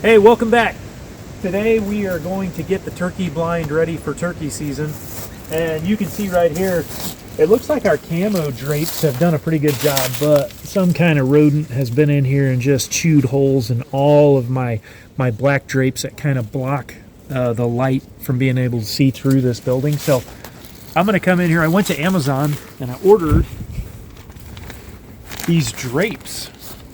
Hey, welcome back. Today we are going to get the turkey blind ready for turkey season. And you can see right here, it looks like our camo drapes have done a pretty good job, but some kind of rodent has been in here and just chewed holes in all of my black drapes that kind of block the light from being able to see through this building. So I'm gonna come in here. I went to Amazon and I ordered these drapes,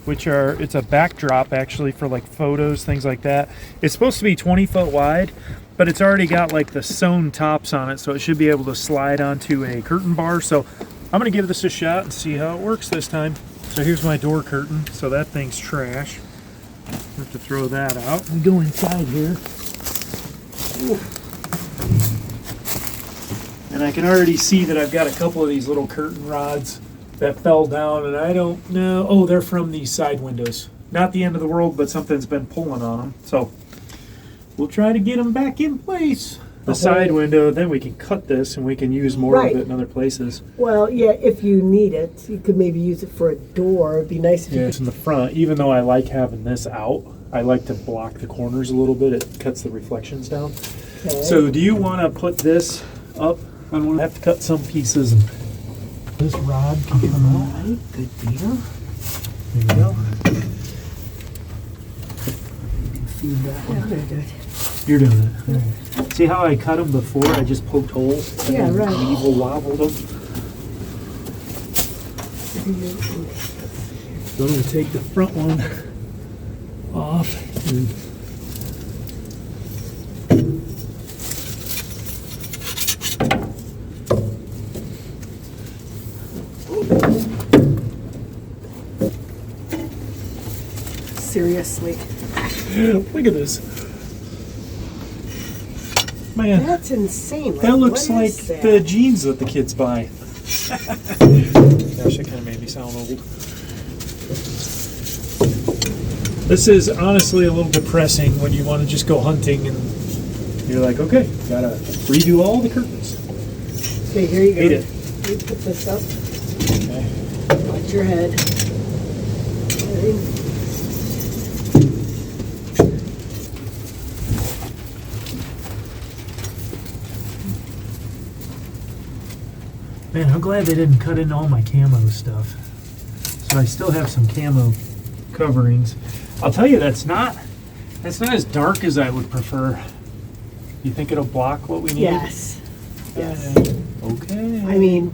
which are, it's a backdrop actually for like photos, things like that. It's supposed to be 20 foot wide, but it's already got like the sewn tops on it, so it should be able to slide onto a curtain bar. So I'm gonna give this a shot and see how it works this time. So here's my door curtain. So that thing's trash. I have to throw that out. We go inside here. Ooh. And I can already see that I've got a couple of these little curtain rods that fell down, and I don't know. Oh, they're from these side windows. Not the end of the world, but something's been pulling on them. So we'll try to get them back in place. The side window, then we can cut this and we can use more of it in other places. Well, yeah, if you need it, you could maybe use it for a door. It'd be nice if you It's in the front. Even though I like having this out, I like to block the corners a little bit. It cuts the reflections down. Okay. So do you want to put this up? I want to have to cut some pieces. And this rod can come out. Right, good deal. There you go. Feed that one. very good. You're doing it. All right. See how I cut them before? I just poked holes. Yeah, right. Evil wobbled them. So I'm going to take the front one off. And seriously. look at this. Man, That's insane. Like, that looks what like is that? the jeans that the kids buy. Gosh, that kind of made me sound old. This is honestly a little depressing when you want to just go hunting and you're like, okay, gotta redo all the curtains. Okay, here you go. Hate it. You put this up. Okay. Watch your head. Okay. Man, I'm glad they didn't cut in all my camo stuff. So I still have some camo coverings. I'll tell you, that's not as dark as I would prefer. You think it'll block what we need? Yes. Yes. Okay. I mean,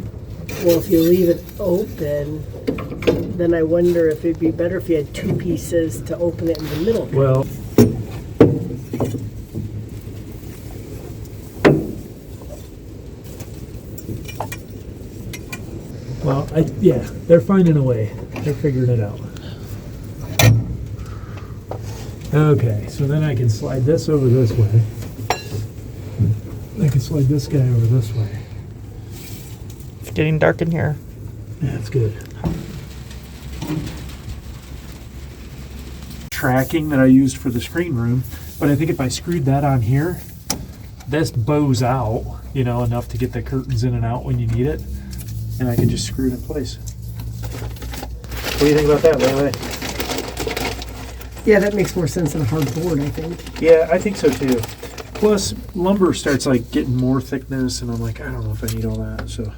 well, if you leave it open, then I wonder if it'd be better if you had two pieces to open it in the middle. Well, yeah, they're finding a way. They're figuring it out. Okay, so then I can slide this over this way. I can slide this guy over this way. It's getting dark in here. Yeah, that's good. Tracking that I used for the screen room, but I think if I screwed that on here, this bows out, you know, enough to get the curtains in and out when you need it, and I can just screw it in place. What do you think about that, by the way? Yeah, that makes more sense than a hard board, I think. Yeah, I think so too. Plus, lumber starts like getting more thickness, and I'm like, I don't know if I need all that. So,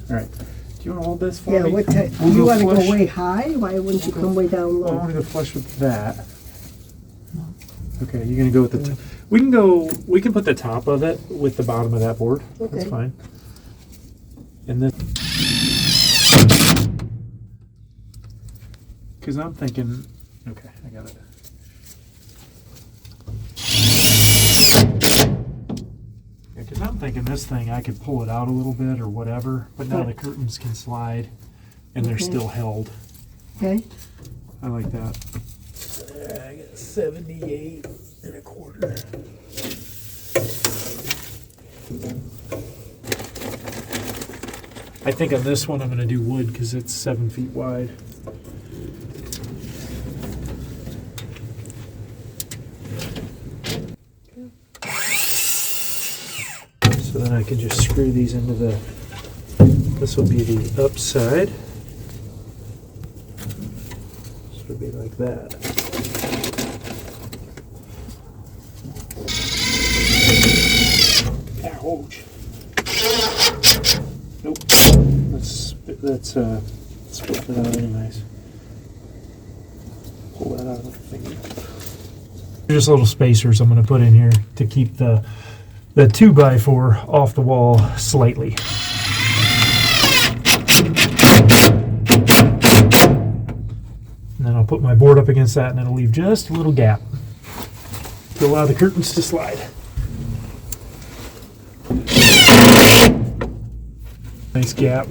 all right. Do you want to hold this for Yeah, me? what type? We'll You want to flush. go way high? Why wouldn't you come way down Well, I low? want to go flush with that. Okay, you're gonna go with the. We can go. We can put the top of it with the bottom of that board. Okay. That's fine. And then, because I'm thinking, okay, I got it. Because I'm thinking this thing, I could pull it out a little bit or whatever, but now the curtains can slide, and they're still held. Okay. I like that. I got 78 and a quarter. I think on this one I'm going to do wood because it's 7 feet wide. So then I can just screw these into the, this will be the upside. This would be like that. Ouch. Nope. Let's split that out anyways. Pull that out of the thing. Just little spacers I'm going to put in here to keep the 2x4 off the wall slightly. And then I'll put my board up against that and it'll leave just a little gap to allow the curtains to slide. Nice gap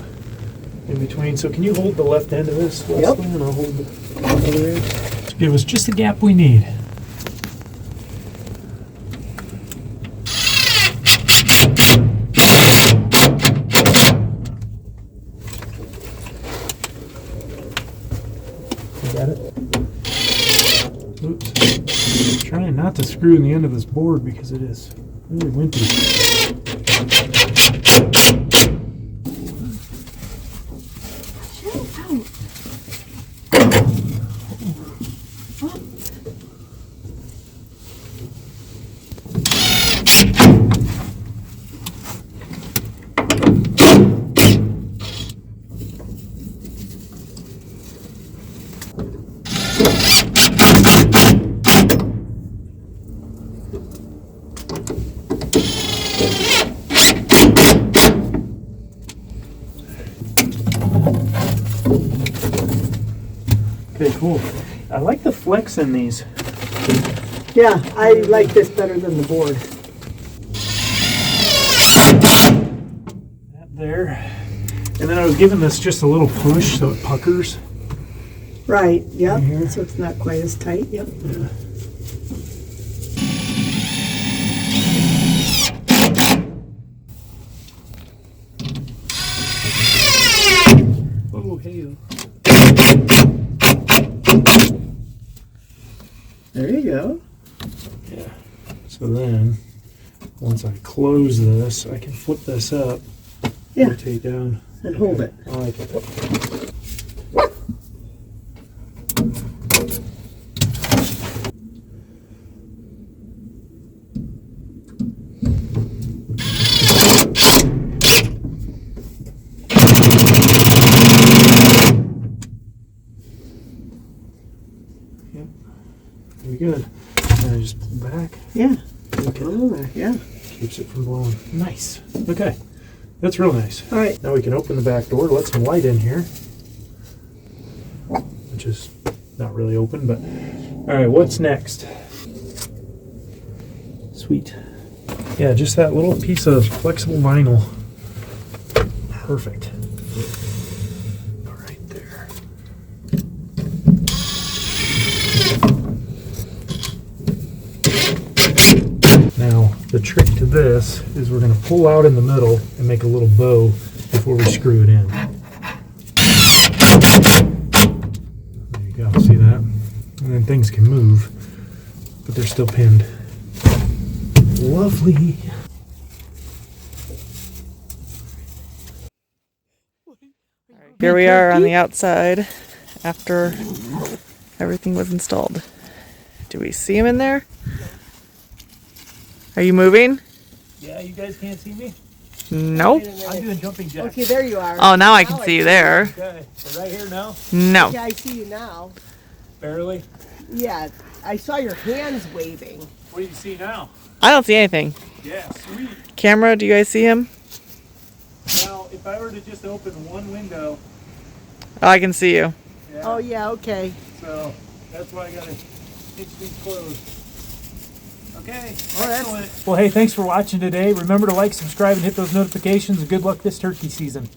in between. So can you hold the left end of this, Leslie? Yep. And I'll hold the other end. To give us just the gap we need. You got it? Oops. Trying not to screw in the end of this board because it is really wimpy. Okay, cool. I like the flex in these. Yeah, I like this better than the board. That there. And then I was giving this just a little push so it puckers. Right, yep. Right here. So it's not quite as tight, yep. Yeah. Oh, hey. There you go. Yeah. So then, once I close this, I can flip this up. Yeah. Rotate down. And hold it. I like it. Yep. Very good. And I just pull back. Yeah. Okay. Oh, there, yeah. Keeps it from blowing. Nice. Okay. That's real nice. All right. Now we can open the back door, let some light in here. Which is not really open, but... Alright, what's next? Sweet. Yeah, just that little piece of flexible vinyl. Perfect. Right there. Now, the trick to this is we're going to pull out in the middle and make a little bow before we screw it in. There you go, see that? And then things can move, but they're still pinned. Lovely. Here we are on the outside after everything was installed. Do we see him in there? Are you moving? Yeah, you guys can't see me? Nope. I'm doing jumping jacks. Okay, there you are. Oh, now I can see you there. Okay, so right here now? No. Yeah, I see you now. Barely. Yeah, I saw your hands waving. What do you see now? I don't see anything. Yeah, sweet. Camera, do you guys see him? Now, if I were to just open one window, Oh, I can see you. yeah, Oh, yeah, okay. so that's why I gotta hitch these closed. Okay, Oh, that's- excellent. Well, hey, thanks for watching today. Remember to like, subscribe, and hit those notifications, and good luck this turkey season.